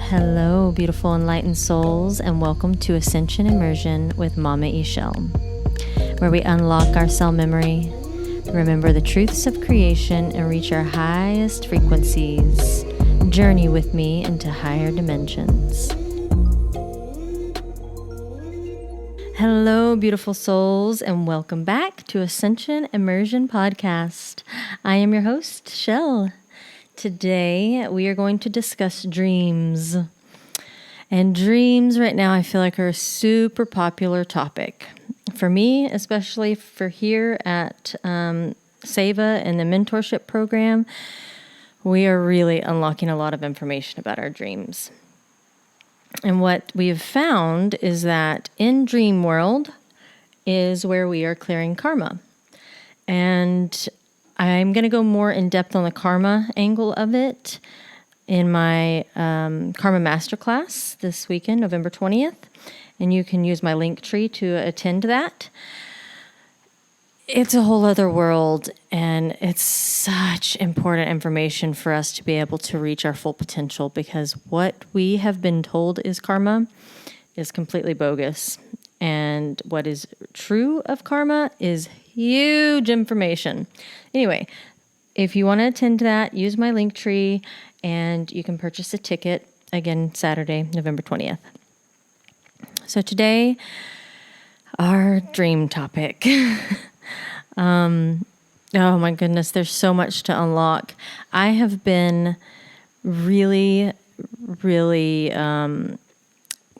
Hello, beautiful enlightened souls, and welcome to Ascension Immersion with mamaixchel, where we unlock our cell memory, remember the truths of creation, and reach our highest frequencies. Journey with me into higher dimensions. Hello, beautiful souls, and welcome back to Ascension Immersion Podcast. I am your host, Shell. Today, we are going to discuss dreams. And dreams right now, I feel like are a super popular topic. For me, especially for here at Seva and the mentorship program, we are really unlocking a lot of information about our dreams. And what we have found is that in dream world is where we are clearing karma. And I'm going to go more in depth on the karma angle of it in my Karma Masterclass this weekend, November 20th. And you can use my Linktree to attend that. It's a whole other world, and it's such important information for us to be able to reach our full potential, because what we have been told is karma is completely bogus. And what is true of karma is huge information. Anyway, if you want to attend that, use my Linktree, and you can purchase a ticket, again, Saturday, November 20th. So today, our dream topic. Oh my goodness, there's so much to unlock. I have been really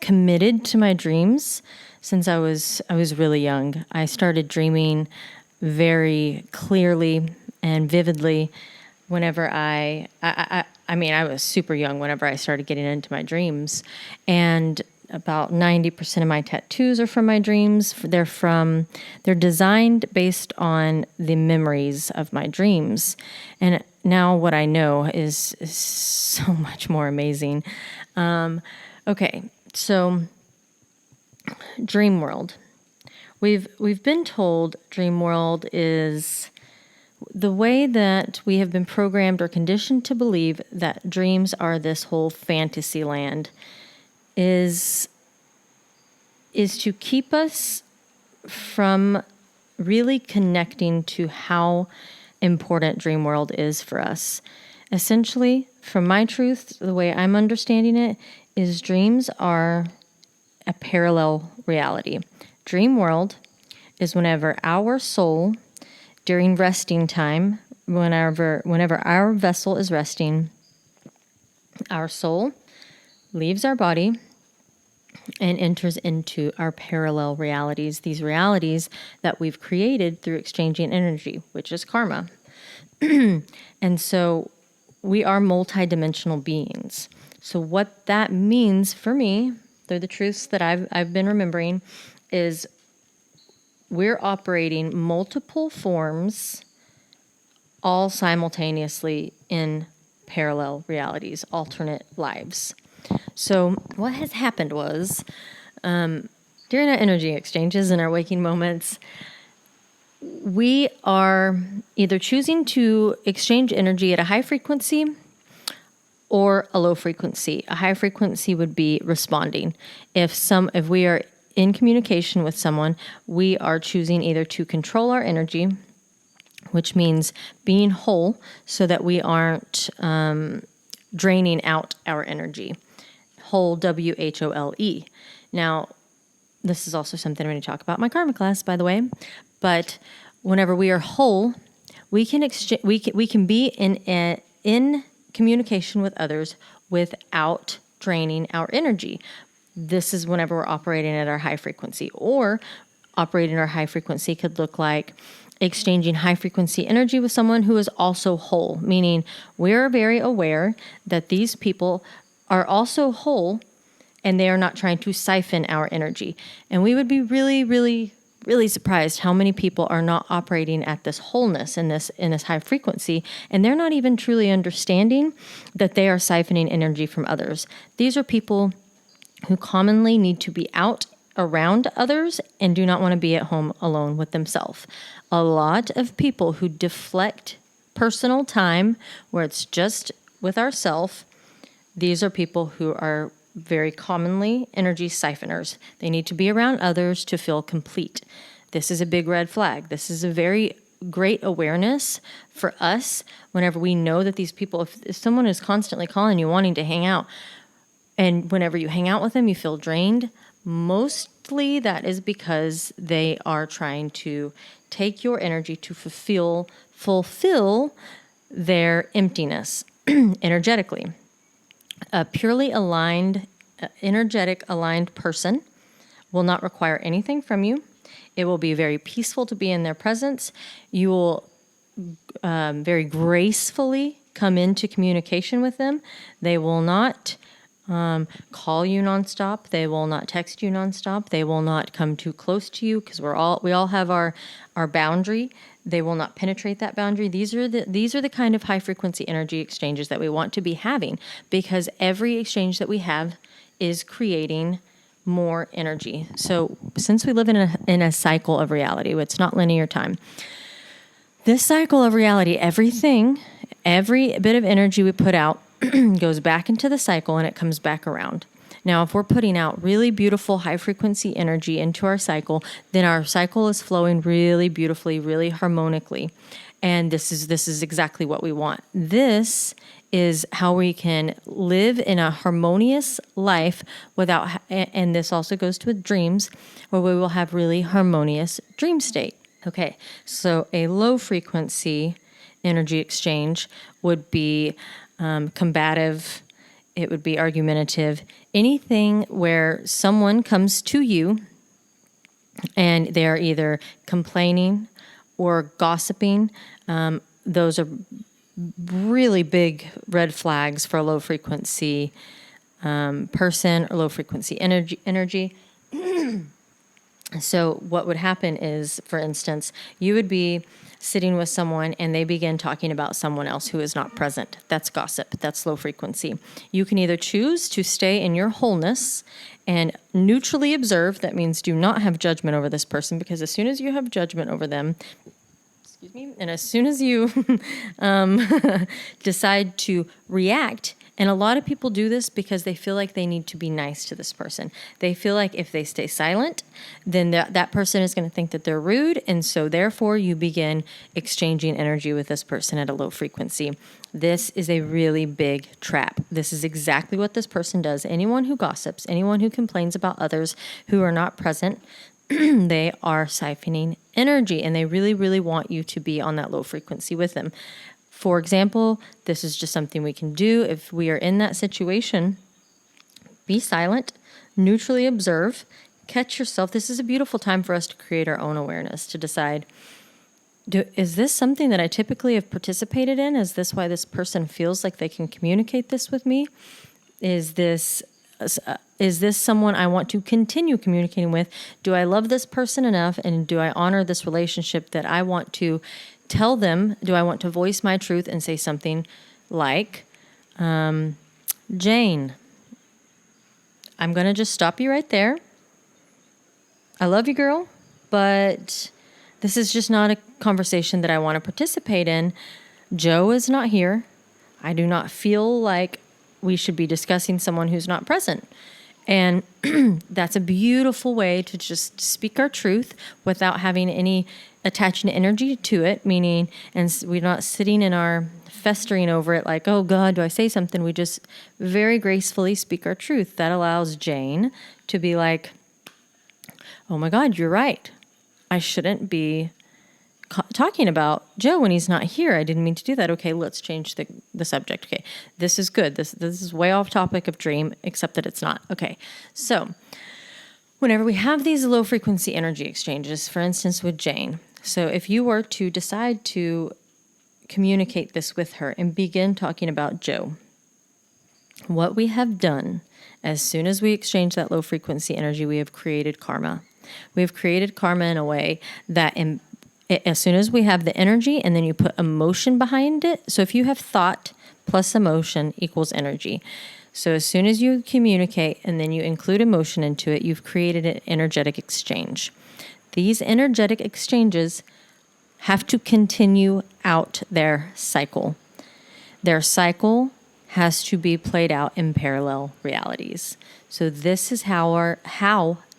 committed to my dreams since I was really young. I started dreaming very clearly and vividly whenever I was super young whenever I started getting into my dreams. And about 90% of my tattoos are from my dreams. They're designed based on the memories of my dreams. And now what I know is so much more amazing. Okay, so dream world. We've been told dream world is the way that we have been programmed or conditioned to believe that dreams are this whole fantasy land is to keep us from really connecting to how important dream world is for us. Essentially, from my truth, the way I'm understanding it, is dreams are a parallel reality. Dream world is whenever our soul, during resting time, whenever our vessel is resting, our soul leaves our body and enters into our parallel realities, these realities that we've created through exchanging energy, which is karma. And so we are multidimensional beings. So what that means for me, they're the truths that I've been remembering, is we're operating multiple forms all simultaneously in parallel realities, alternate lives. So what has happened was, during our energy exchanges and our waking moments, we are either choosing to exchange energy at a high frequency or a low frequency. A high frequency would be responding. If we are in communication with someone, we are choosing either to control our energy, which means being whole so that we aren't draining out our energy. Whole, WHOLE. Now, this is also something I'm going to talk about in my karma class, by the way. But whenever we are whole, we can be in communication with others without draining our energy. This is whenever we're operating at our high frequency. Or operating our high frequency could look like exchanging high frequency energy with someone who is also whole, meaning we're very aware that these people are also whole and they are not trying to siphon our energy. And we would be really surprised how many people are not operating at this wholeness in this high frequency, and they're not even truly understanding that they are siphoning energy from others. These are people who commonly need to be out around others and do not want to be at home alone with themselves. A lot of people who deflect personal time where it's just with ourselves, these are people who are very commonly energy siphoners. They need to be around others to feel complete. This is a big red flag. This is a very great awareness for us whenever we know that these people, if someone is constantly calling you wanting to hang out, and whenever you hang out with them, you feel drained, mostly that is because they are trying to take your energy to fulfill their emptiness energetically. A purely aligned, energetic aligned person will not require anything from you. It will be very peaceful to be in their presence. You will very gracefully come into communication with them. They will not call you nonstop. They will not text you nonstop. They will not come too close to you because we all have our boundary. They will not penetrate that boundary. These are the kind of high frequency energy exchanges that we want to be having, because every exchange that we have is creating more energy. So since we live in a cycle of reality, it's not linear time. This cycle of reality, every bit of energy we put out goes back into the cycle and it comes back around. Now, if we're putting out really beautiful high frequency energy into our cycle, then our cycle is flowing really beautifully, really harmonically. And this is exactly what we want. This is how we can live in a harmonious life without, and this also goes to dreams, where we will have really harmonious dream state. Okay, so a low frequency energy exchange would be combative. It would be argumentative. Anything where someone comes to you and they're either complaining or gossiping, those are really big red flags for a low frequency person or low frequency energy. So what would happen is, for instance, you would be sitting with someone and they begin talking about someone else who is not present. That's gossip. That's low frequency. You can either choose to stay in your wholeness and neutrally observe. That means do not have judgment over this person, because as soon as you have judgment over them, and as soon as you decide to react, and a lot of people do this because they feel like they need to be nice to this person. They feel like if they stay silent, then that person is going to think that they're rude. And so therefore you begin exchanging energy with this person at a low frequency. This is a really big trap. This is exactly what this person does. Anyone who gossips, anyone who complains about others who are not present, they are siphoning energy, and they really, really want you to be on that low frequency with them. For example, this is just something we can do if we are in that situation. Be silent, neutrally observe, catch yourself. This is a beautiful time for us to create our own awareness, to decide, is this something that I typically have participated in? Is this why this person feels like they can communicate this with me? Is this someone I want to continue communicating with? Do I love this person enough, and do I honor this relationship that I want to tell them? Do I want to voice my truth and say something like, Jane, I'm going to just stop you right there. I love you, girl, but this is just not a conversation that I want to participate in. Joe is not here. I do not feel like we should be discussing someone who's not present. And that's a beautiful way to just speak our truth without having any attaching energy to it, meaning, and we're not sitting in our festering over it like, oh God, do I say something? We just very gracefully speak our truth. That allows Jane to be like, oh my God, you're right. I shouldn't be talking about Joe when he's not here. I didn't mean to do that. Okay, let's change the subject. Okay, this is good. This is way off topic of dream, except that it's not. Okay, so whenever we have these low frequency energy exchanges, for instance, with Jane, so if you were to decide to communicate this with her and begin talking about Joe, what we have done, as soon as we exchange that low frequency energy, we have created karma. We have created karma in a way that as soon as we have the energy and then you put emotion behind it. So if you have thought plus emotion equals energy. So as soon as you communicate and then you include emotion into it, you've created an energetic exchange. These energetic exchanges have to continue out their cycle. Their cycle has to be played out in parallel realities. So this is how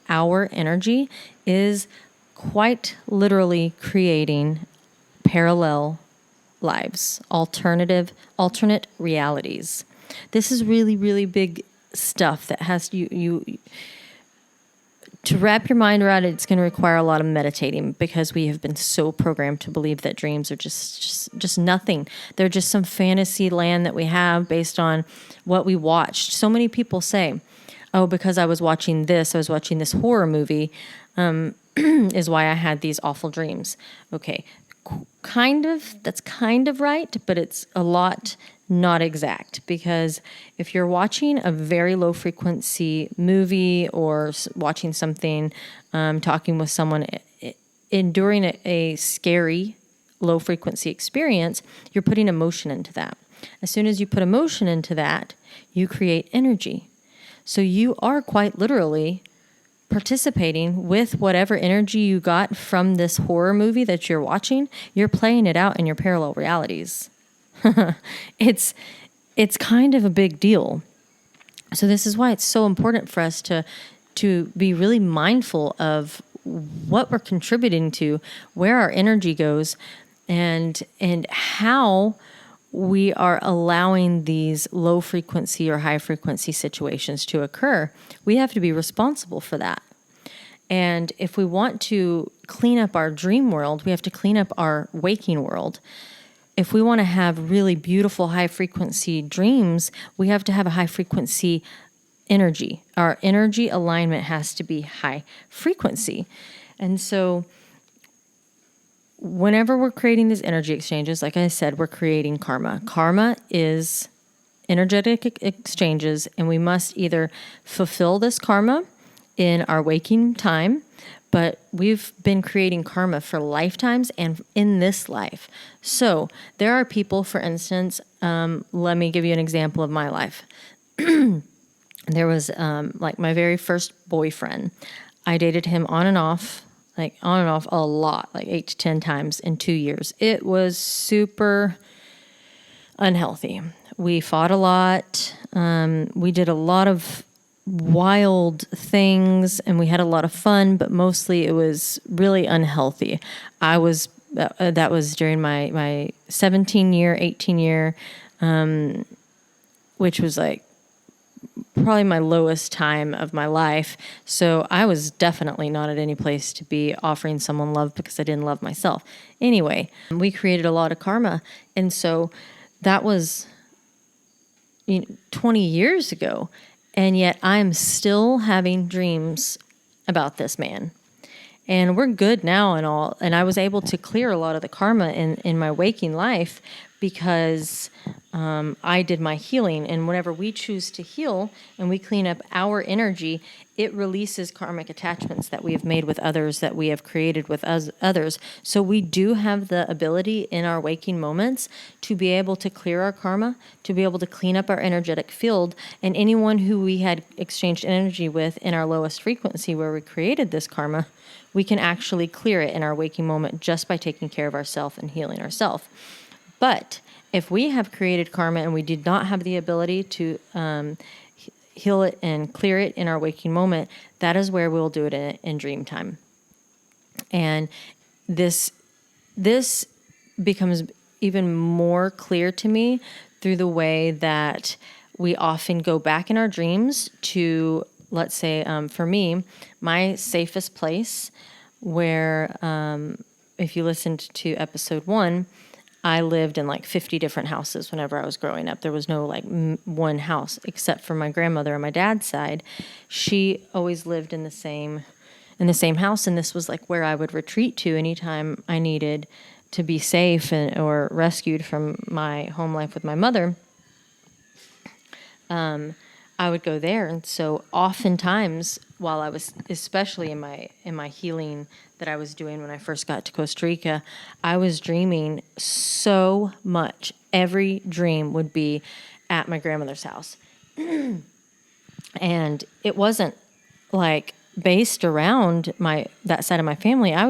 our energy is quite literally creating parallel lives, alternate realities. This is really, really big stuff that has you to wrap your mind around it. It's going to require a lot of meditating because we have been so programmed to believe that dreams are just nothing. They're just some fantasy land that we have based on what we watched. So many people say, "Oh, because I was watching this horror movie, is why I had these awful dreams." Okay, that's kind of right, but it's a lot not exact, because if you're watching a very low frequency movie or watching something, talking with someone, enduring a scary low frequency experience, you're putting emotion into that. As soon as you put emotion into that, you create energy. So you are quite literally participating with whatever energy you got from this horror movie that you're watching. You're playing it out in your parallel realities. It's kind of a big deal. So this is why it's so important for us to be really mindful of what we're contributing to, where our energy goes, and how we are allowing these low frequency or high frequency situations to occur. We have to be responsible for that. And if we want to clean up our dream world, we have to clean up our waking world. If we want to have really beautiful high frequency dreams, we have to have a high frequency energy. Our energy alignment has to be high frequency. And so whenever we're creating these energy exchanges, like I said, we're creating karma. Karma is energetic exchanges, and we must either fulfill this karma in our waking time, but we've been creating karma for lifetimes and in this life. So there are people, for instance, let me give you an example of my life. There was like my very first boyfriend. I dated him on and off a lot, like 8 to 10 times in 2 years. It was super unhealthy. We fought a lot. We did a lot of wild things, and we had a lot of fun, but mostly it was really unhealthy. That was during my 17-year, 18-year, which was like probably my lowest time of my life. So I was definitely not at any place to be offering someone love because I didn't love myself. Anyway, we created a lot of karma. And so that was 20 years ago. And yet I'm still having dreams about this man. And we're good now and all. And I was able to clear a lot of the karma in my waking life because I did my healing. And whenever we choose to heal and we clean up our energy, it releases karmic attachments that we have made with others, that we have created with others. So we do have the ability in our waking moments to be able to clear our karma, to be able to clean up our energetic field. And anyone who we had exchanged energy with in our lowest frequency where we created this karma, we can actually clear it in our waking moment just by taking care of ourselves and healing ourselves. But if we have created karma and we did not have the ability to heal it and clear it in our waking moment, that is where we'll do it in dream time. And this becomes even more clear to me through the way that we often go back in our dreams to, let's say, for me, my safest place where, if you listened to episode 1, I lived in like 50 different houses whenever I was growing up. There was no like one house except for my grandmother on my dad's side. She always lived in the same house, and this was like where I would retreat to anytime I needed to be safe or rescued from my home life with my mother. I would go there. And so oftentimes while I was, especially in my healing that I was doing when I first got to Costa Rica, I was dreaming so much. Every dream would be at my grandmother's house. And it wasn't like based around that side of my family. I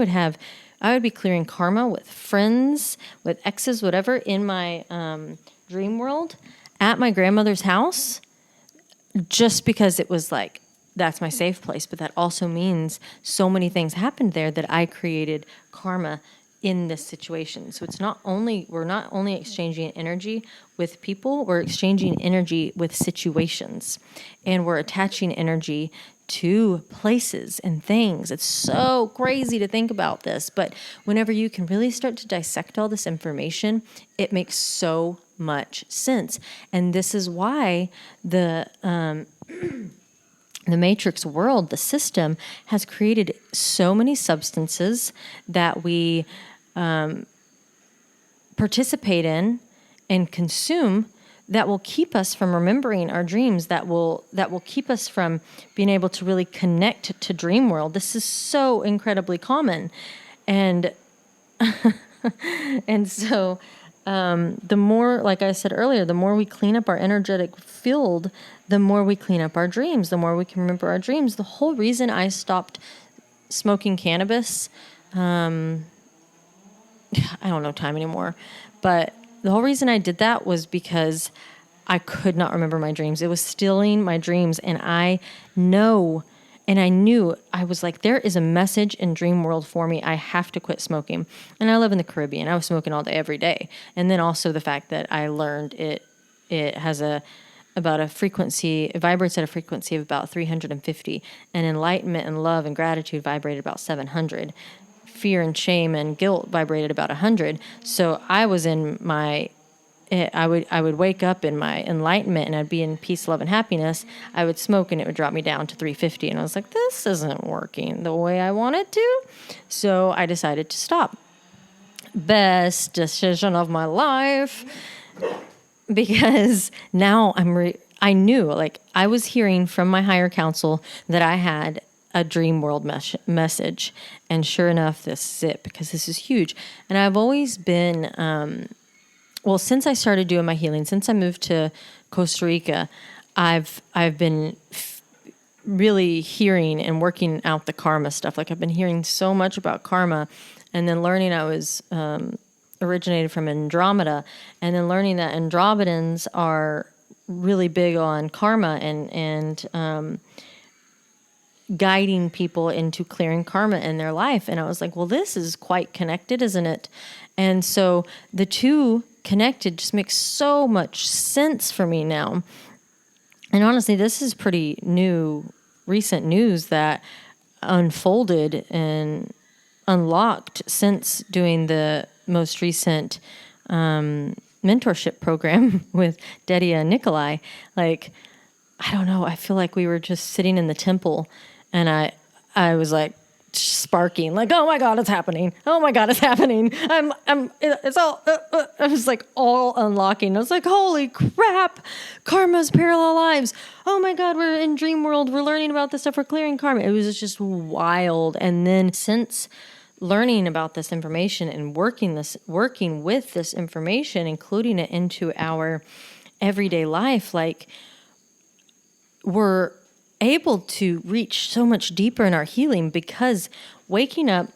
I would be clearing karma with friends, with exes, whatever, in my dream world at my grandmother's house, just because it was like, that's my safe place. But that also means so many things happened there that I created karma in this situation. So we're not only exchanging energy with people, we're exchanging energy with situations, and we're attaching energy to places and things. It's so crazy to think about this, but whenever you can really start to dissect all this information, it makes so much sense. And this is why the matrix world, the system, has created so many substances that we participate in and consume that will keep us from remembering our dreams, that will keep us from being able to really connect to dream world. This is so incredibly common. And and so the more, like I said earlier, the more we clean up our energetic field, the more we clean up our dreams, the more we can remember our dreams. The whole reason I stopped smoking cannabis, I don't know time anymore, but the whole reason I did that was because I could not remember my dreams. It was stealing my dreams. And I knew, I was like, there is a message in dream world for me. I have to quit smoking. And I live in the Caribbean. I was smoking all day, every day. And then also the fact that I learned it has it vibrates at a frequency of about 350. And enlightenment and love and gratitude vibrated about 700. Fear and shame and guilt vibrated about 100. So I was in my, I would wake up in my enlightenment and I'd be in peace, love, and happiness. I would smoke and it would drop me down to 350. And I was like, this isn't working the way I want it to. So I decided to stop. Best decision of my life. Because now I knew, like, I was hearing from my higher counsel that I had a dream world message. And sure enough, this is it, because this is huge. And I've always been, since I started doing my healing, since I moved to Costa Rica, I've been really hearing and working out the karma stuff. Like, I've been hearing so much about karma, and then learning I was originated from Andromeda, and then learning that Andromedans are really big on karma and guiding people into clearing karma in their life. And I was like, well, this is quite connected, isn't it? And so the two connected just makes so much sense for me now. And honestly, this is pretty recent news that unfolded and unlocked since doing the most recent mentorship program with Derya and Nikolai. Like, I don't know, I feel like we were just sitting in the temple, and I was like sparking, like, oh my God, it's happening. Oh my God, it's happening. It's all, I was like all unlocking. I was like, holy crap, karma's parallel lives. Oh my God, we're in dream world. We're learning about this stuff. We're clearing karma. It was just wild. And then since learning about this information and working with this information, including it into our everyday life, like, we're able to reach so much deeper in our healing, because waking up,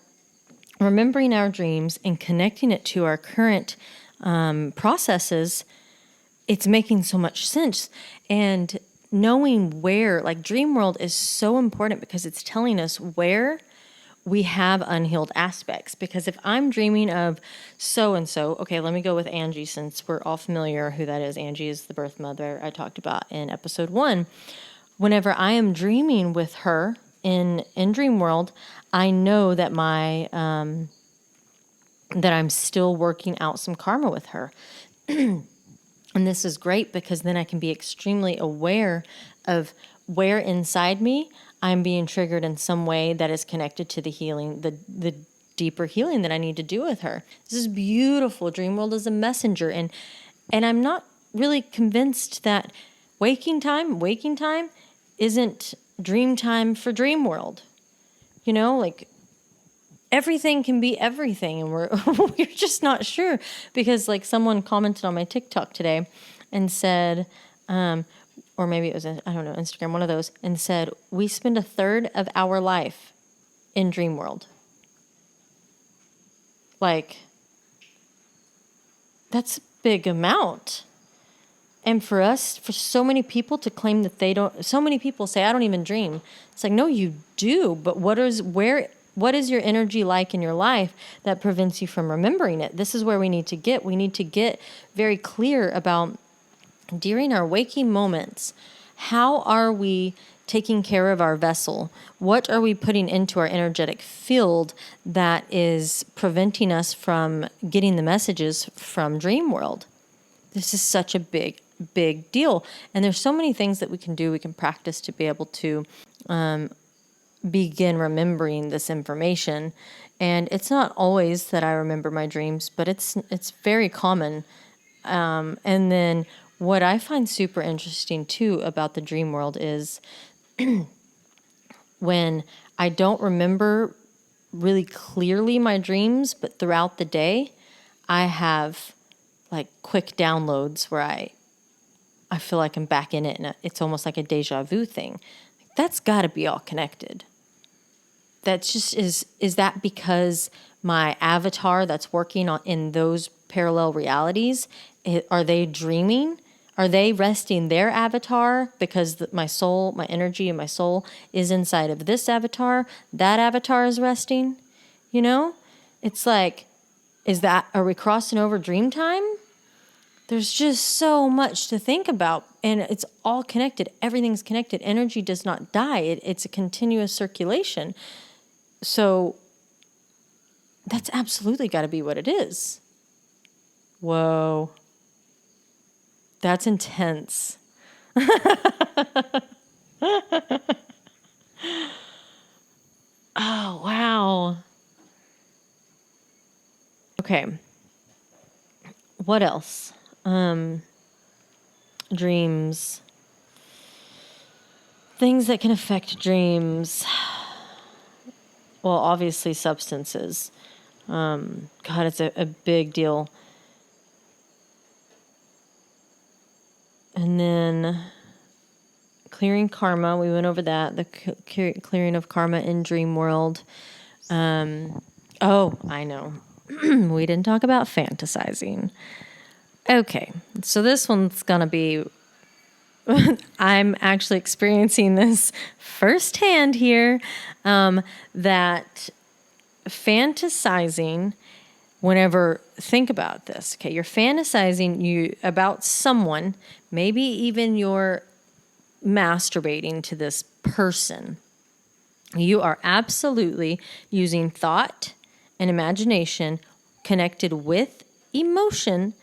remembering our dreams, and connecting it to our current processes, it's making so much sense. And knowing where, like, dream world is so important because it's telling us where we have unhealed aspects. Because if I'm dreaming of so-and-so, okay, let me go with Angie, since we're all familiar who that is. Angie is the birth mother I talked about in episode 1. Whenever I am dreaming with her in dream world, I know that that I'm still working out some karma with her. And this is great, because then I can be extremely aware of where inside me I'm being triggered in some way that is connected to the healing, the deeper healing that I need to do with her. This is beautiful. Dream world is a messenger. And I'm not really convinced that waking time isn't dream time for dream world. You know, like, everything can be everything, and we're just not sure. Because, like, someone commented on my TikTok today and said, or maybe it was, I don't know, Instagram, one of those, and said, we spend a third of our life in dream world. Like, that's a big amount. And for so many people to claim that they don't, so many people say, I don't even dream. It's like, no, you do. But what is your energy like in your life that prevents you from remembering it? This is where we need to get. We need to get very clear about, during our waking moments, how are we taking care of our vessel? What are we putting into our energetic field that is preventing us from getting the messages from dream world? This is such a big deal. And there's so many things that we can do, we can practice to be able to begin remembering this information. And it's not always that I remember my dreams, but it's very common. And then what I find super interesting too about the dream world is when I don't remember really clearly my dreams, but throughout the day, I have like quick downloads where I feel like I'm back in it, and it's almost like a deja vu thing. That's got to be all connected. That's just is that because my avatar that's working in those parallel realities, are they dreaming? Are they resting their avatar because my soul, my energy and my soul is inside of this avatar? That avatar is resting, you know? It's like, are we crossing over dream time? There's just so much to think about, and it's all connected. Everything's connected. Energy does not die. It's a continuous circulation. So that's absolutely got to be what it is. Whoa. That's intense. Oh, wow. Okay. What else? Dreams. Things that can affect dreams. Well, obviously substances. God, it's a big deal. And then clearing karma. We went over that. The clearing of karma in dream world. Oh, I know. We didn't talk about fantasizing. Okay, so this one's going to be, I'm actually experiencing this firsthand here, that fantasizing, think about this, okay, you're fantasizing about someone, maybe even you're masturbating to this person. You are absolutely using thought and imagination connected with emotion,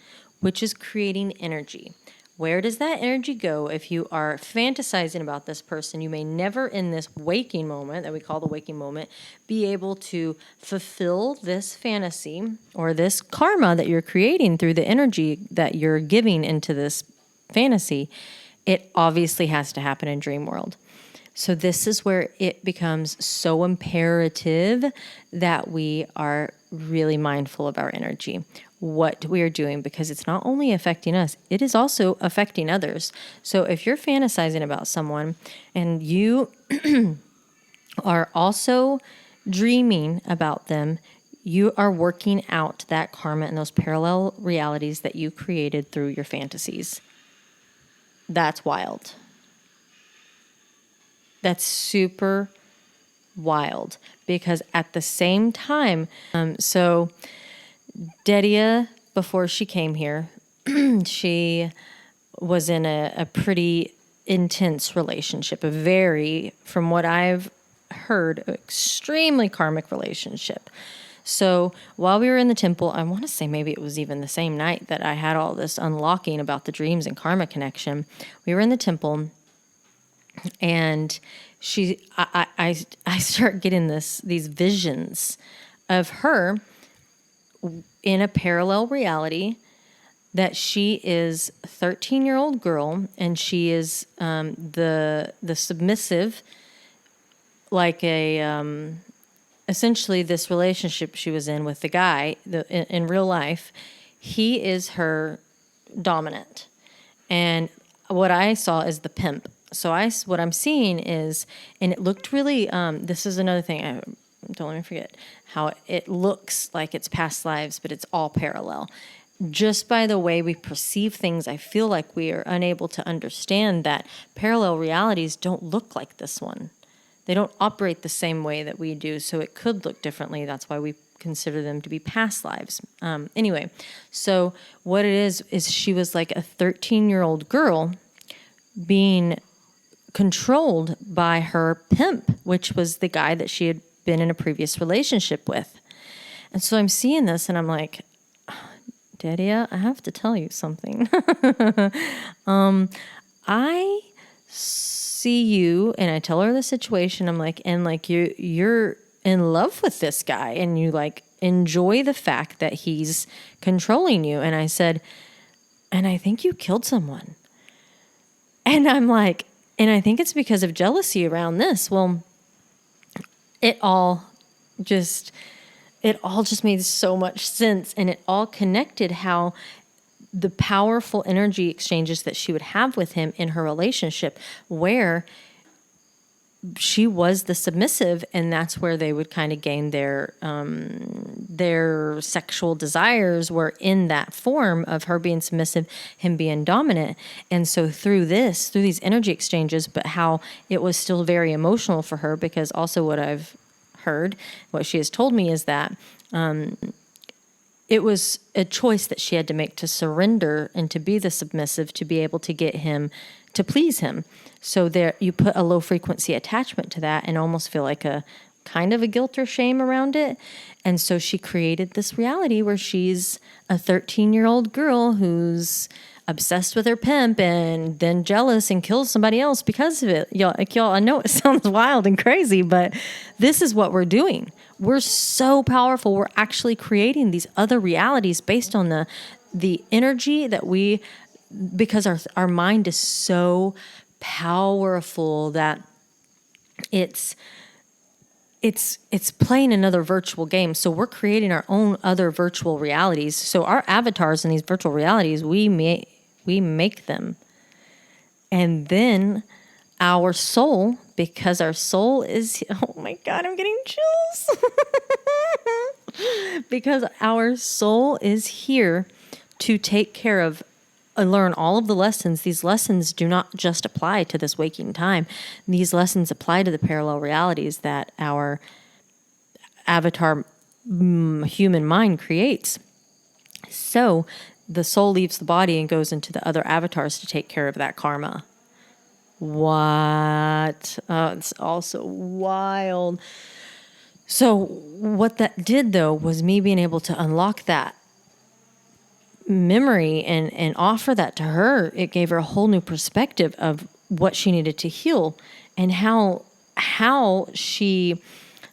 which is creating energy. Where does that energy go if you are fantasizing about this person? You may never in this waking moment that we call the waking moment be able to fulfill this fantasy or this karma that you're creating through the energy that you're giving into this fantasy. It obviously has to happen in dream world. So this is where it becomes so imperative that we are really mindful of our energy, what we are doing, because it's not only affecting us, it is also affecting others. So if you're fantasizing about someone and you are also dreaming about them, you are working out that karma and those parallel realities that you created through your fantasies. That's wild. That's super wild, because at the same time, so Derya, before she came here, she was in a pretty intense relationship, from what I've heard, extremely karmic relationship. So while we were in the temple, I want to say maybe it was even the same night that I had all this unlocking about the dreams and karma connection. We were in the temple, and I start getting these visions of her in a parallel reality that she is a 13-year-old girl, and she is the submissive, like essentially this relationship she was in with the guy in real life. He is her dominant, and what I saw is the pimp. So what I'm seeing is, and it looked really, this is another thing, don't let me forget, how it looks like it's past lives, but it's all parallel. Just by the way we perceive things, I feel like we are unable to understand that parallel realities don't look like this one. They don't operate the same way that we do, so it could look differently. That's why we consider them to be past lives. Anyway, so what it is she was like a 13-year-old girl being controlled by her pimp, which was the guy that she had been in a previous relationship with. And so I'm seeing this and I'm like, Derya, I have to tell you something. I see you, and I tell her the situation. I'm like, and like you're in love with this guy, and you like enjoy the fact that he's controlling you. And I said, and I think you killed someone. And I'm like, and I think it's because of jealousy around this. Well, it all just made so much sense, and it all connected how the powerful energy exchanges that she would have with him in her relationship, where she was the submissive, and that's where they would kind of gain their sexual desires, were in that form of her being submissive, him being dominant. And so through these energy exchanges, but how it was still very emotional for her, because also what I've heard, what she has told me is that it was a choice that she had to make to surrender and to be the submissive, to be able to get him, to please him. So there, you put a low frequency attachment to that and almost feel like a kind of a guilt or shame around it. And so she created this reality where she's a 13-year-old girl who's obsessed with her pimp and then jealous and kills somebody else because of it. Y'all, I know it sounds wild and crazy, but this is what we're doing. We're so powerful. We're actually creating these other realities based on the energy that because our mind is so powerful that it's playing another virtual game. So we're creating our own other virtual realities. So our avatars in these virtual realities, we make them. And then our soul, because our soul is, oh my God, I'm getting chills. Because our soul is here to take care of and learn all of the lessons. These lessons do not just apply to this waking time. These lessons apply to the parallel realities that our avatar human mind creates. So the soul leaves the body and goes into the other avatars to take care of that karma. What? It's also wild. So what that did, though, was me being able to unlock that memory and offer that to her. It gave her a whole new perspective of what she needed to heal, and how she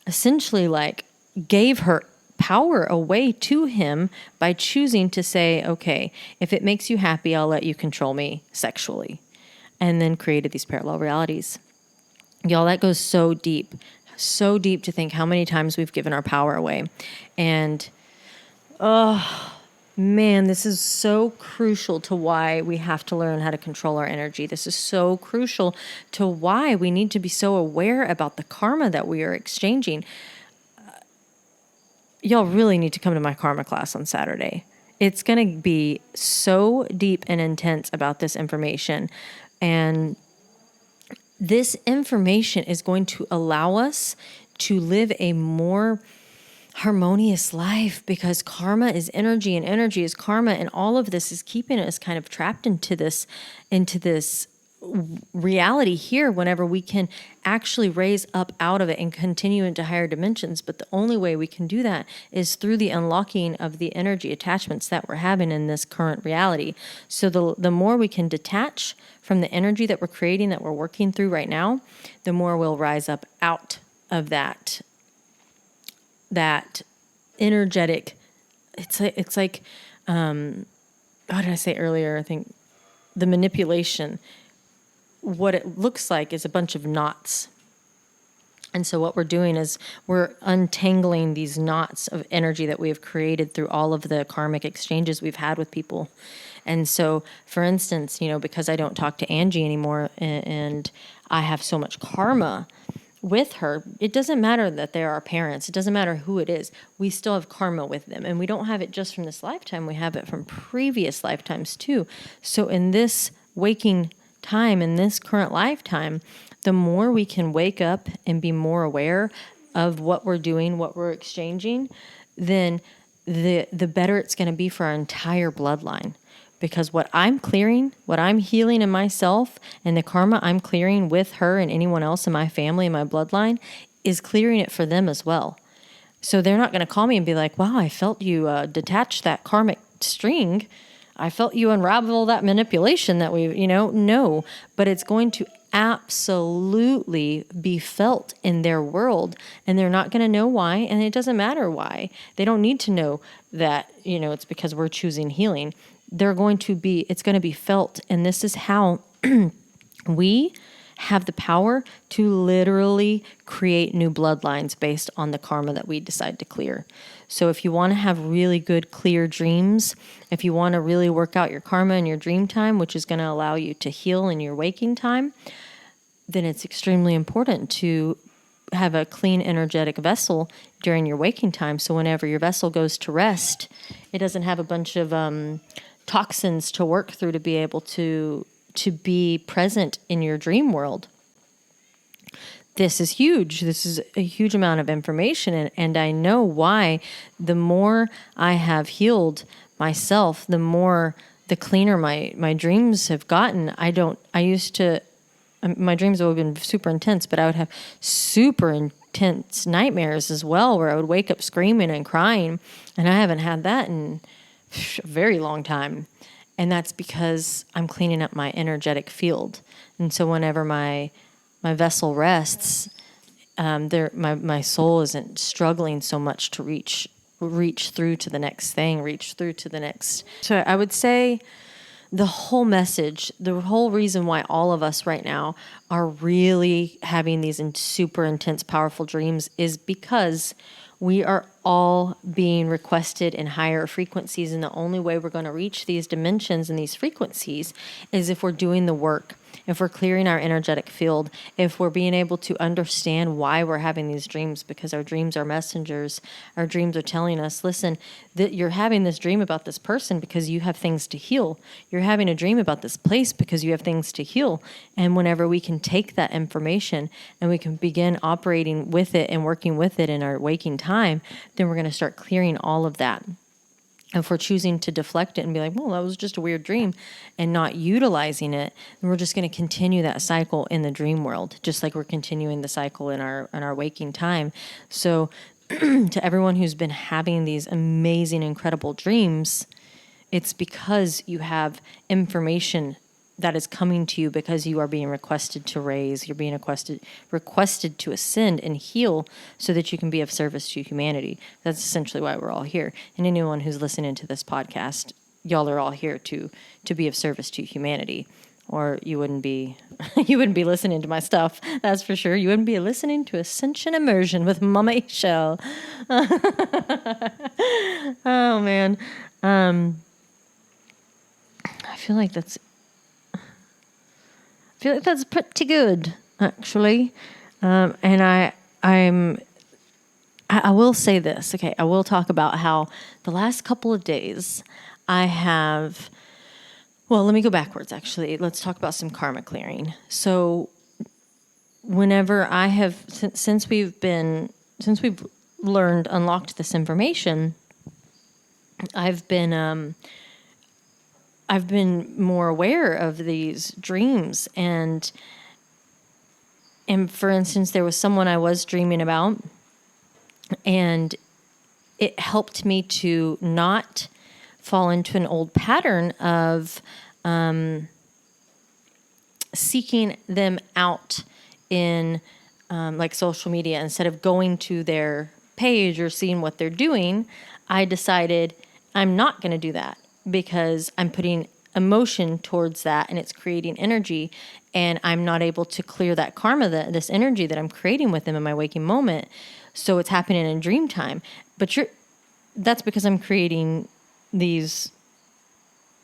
essentially like gave her power away to him by choosing to say, okay, if it makes you happy, I'll let you control me sexually. And then created these parallel realities. Y'all, that goes so deep to think how many times we've given our power away. And, oh man, this is so crucial to why we have to learn how to control our energy. This is so crucial to why we need to be so aware about the karma that we are exchanging. Y'all really need to come to my karma class on Saturday. It's going to be so deep and intense about this information. And this information is going to allow us to live a more harmonious life, because karma is energy and energy is karma, and all of this is keeping us kind of trapped into this reality here, whenever we can actually raise up out of it and continue into higher dimensions. But the only way we can do that is through the unlocking of the energy attachments that we're having in this current reality. So the more we can detach from the energy that we're creating, that we're working through right now, the more we'll rise up out of that energetic. It's like what did I say earlier? I think the manipulation. What it looks like is a bunch of knots. And so what we're doing is we're untangling these knots of energy that we have created through all of the karmic exchanges we've had with people. And so, for instance, because I don't talk to Angie anymore and I have so much karma with her. It doesn't matter that they're our parents. It doesn't matter who it is. We still have karma with them. And we don't have it just from this lifetime. We have it from previous lifetimes too. So in this waking time, in this current lifetime, the more we can wake up and be more aware of what we're doing, what we're exchanging, then the better it's going to be for our entire bloodline. Because what I'm clearing, what I'm healing in myself, and the karma I'm clearing with her and anyone else in my family and my bloodline is clearing it for them as well. So they're not going to call me and be like, wow, I felt you detach that karmic string. I felt you unravel that manipulation that no. But it's going to absolutely be felt in their world, and they're not going to know why, and it doesn't matter why. They don't need to know that, it's because we're choosing healing. It's going to be felt. And this is how we have the power to literally create new bloodlines based on the karma that we decide to clear. So if you want to have really good, clear dreams, if you want to really work out your karma in your dream time, which is going to allow you to heal in your waking time, then it's extremely important to have a clean, energetic vessel during your waking time. So whenever your vessel goes to rest, it doesn't have a bunch of toxins to work through to be able to be present in your dream world. This is huge. This is a huge amount of information. And I know why the more I have healed myself, the cleaner my dreams have gotten. My dreams have been super intense, but I would have super intense nightmares as well, where I would wake up screaming and crying. And I haven't had that in a very long time. And that's because I'm cleaning up my energetic field. And so whenever my vessel rests, my soul isn't struggling so much to reach through to the next thing, reach through to the next. So I would say the whole message, the whole reason why all of us right now are really having these super intense, powerful dreams is because we are all being requested in higher frequencies. And the only way we're going to reach these dimensions and these frequencies is if we're doing the work, if we're clearing our energetic field, if we're being able to understand why we're having these dreams, because our dreams are messengers. Our dreams are telling us, listen, that you're having this dream about this person because you have things to heal. You're having a dream about this place because you have things to heal. And whenever we can take that information and we can begin operating with it and working with it in our waking time, then we're going to start clearing all of that. If we're choosing to deflect it and be like, well, that was just a weird dream, and not utilizing it, then we're just going to continue that cycle in the dream world, just like we're continuing the cycle in our waking time. So to everyone who's been having these amazing, incredible dreams, it's because you have information that is coming to you because you are being requested to raise, you're being requested to ascend and heal so that you can be of service to humanity. That's essentially why we're all here. And anyone who's listening to this podcast, y'all are all here to be of service to humanity. Or you wouldn't be listening to my stuff, that's for sure. You wouldn't be listening to Ascension Immersion with mamaixchel. Oh man. I feel like that's pretty good, actually. And I will say this. Okay, I will talk about how the last couple of days I have. Well, let me go backwards. Actually, let's talk about some karma clearing. So, whenever I have since we've unlocked this information, I've been more aware of these dreams, and for instance, there was someone I was dreaming about, and it helped me to not fall into an old pattern of seeking them out in like social media. Instead of going to their page or seeing what they're doing, I decided I'm not going to do that, because I'm putting emotion towards that and it's creating energy, and I'm not able to clear that karma, this energy that I'm creating with them in my waking moment. So it's happening in dream time. But that's because I'm creating these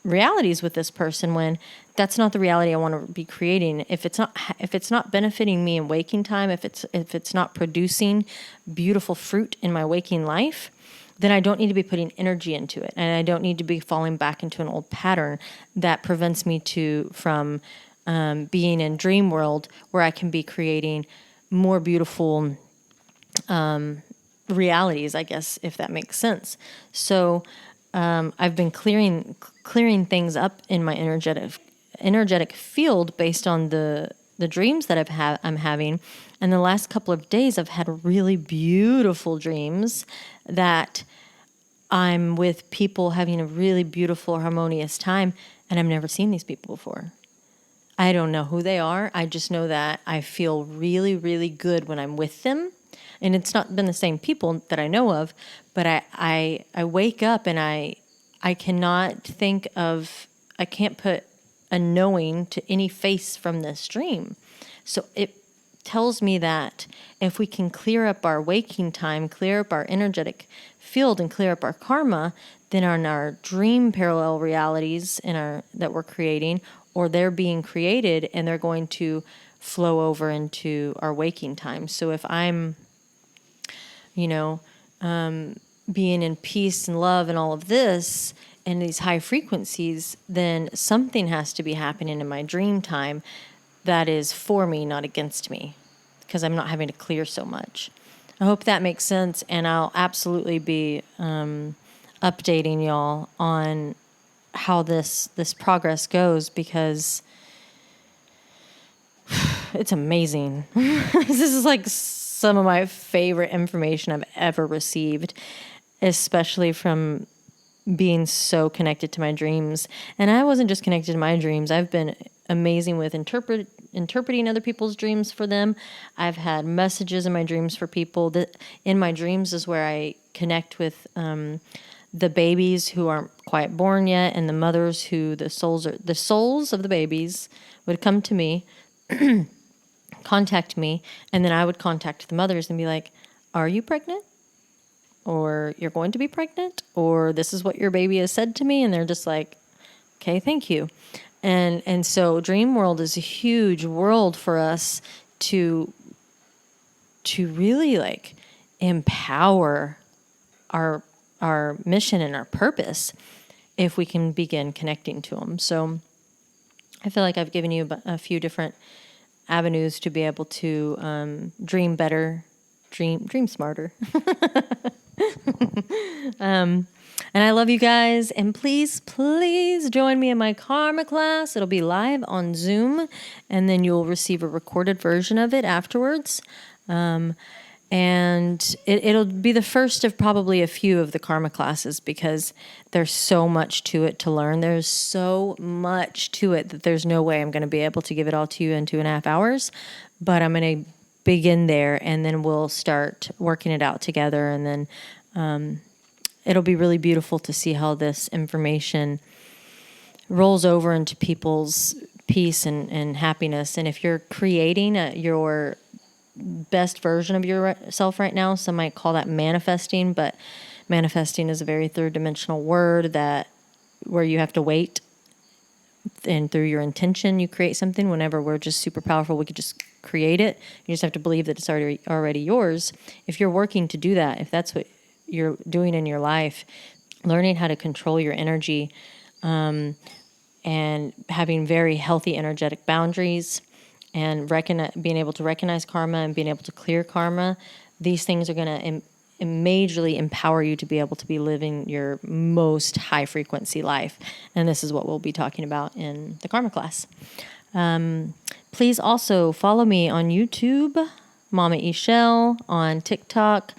realities with this person when that's not the reality I want to be creating. If it's not benefiting me in waking time, if it's not producing beautiful fruit in my waking life, then I don't need to be putting energy into it, and I don't need to be falling back into an old pattern that prevents me from being in dream world where I can be creating more beautiful realities, I guess, if that makes sense. So I've been clearing things up in my energetic field based on the dreams that I'm having. And the last couple of days, I've had really beautiful dreams that I'm with people having a really beautiful, harmonious time, and I've never seen these people before. I don't know who they are. I just know that I feel really, really good when I'm with them. And it's not been the same people that I know of, but I wake up and I cannot I can't put a knowing to any face from this dream. So it tells me that if we can clear up our waking time, clear up our energetic field, and clear up our karma, then on our dream parallel realities that we're creating, or they're being created, and they're going to flow over into our waking time. So if I'm, being in peace and love and all of this and these high frequencies, then something has to be happening in my dream time that is for me, not against me, because I'm not having to clear so much. I hope that makes sense, and I'll absolutely be updating y'all on how this progress goes, because it's amazing. This is like some of my favorite information I've ever received, especially from being so connected to my dreams. And I wasn't just connected to my dreams. I've been amazing with interpreting other people's dreams for them. I've had messages in my dreams for people. That in my dreams is where I connect with the babies who aren't quite born yet, and the mothers who the souls of the babies would come to me, contact me, and then I would contact the mothers and be like, "Are you pregnant? Or you're going to be pregnant? Or this is what your baby has said to me?" And they're just like, "Okay, thank you." And so dream world is a huge world for us to really like empower our mission and our purpose if we can begin connecting to them. So I feel like I've given you a few different avenues to be able to dream better, dream smarter. And I love you guys. And please join me in my karma class. It'll be live on Zoom, and then you'll receive a recorded version of it afterwards. And it'll be the first of probably a few of the karma classes, because there's so much to it to learn. There's so much to it that there's no way I'm going to be able to give it all to you in 2.5 hours. But I'm going to begin there, and then we'll start working it out together. And then it'll be really beautiful to see how this information rolls over into people's peace and happiness. And if you're creating your best version of yourself right now, some might call that manifesting, but manifesting is a very third-dimensional word where you have to wait, and through your intention you create something. Whenever we're just super powerful, we could just create it. You just have to believe that it's already yours. If you're working to do that, if that's what you're doing in your life, learning how to control your energy, and having very healthy energetic boundaries, and being able to recognize karma and being able to clear karma, these things are going to majorly empower you to be able to be living your most high frequency life. And this is what we'll be talking about in the karma class. Please also follow me on YouTube, mamaixchel, on TikTok,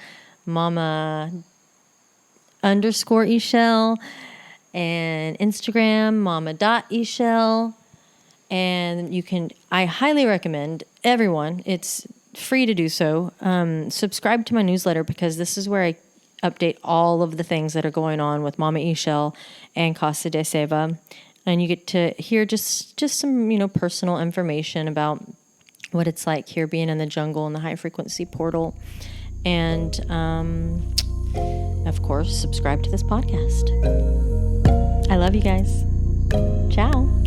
mama_ixchel, and Instagram, mama.ixchel. And I highly recommend everyone, it's free to do so, subscribe to my newsletter, because this is where I update all of the things that are going on with mamaixchel and Casa de Seva. And you get to hear just some, personal information about what it's like here being in the jungle and the high frequency portal. And, of course, subscribe to this podcast. I love you guys. Ciao.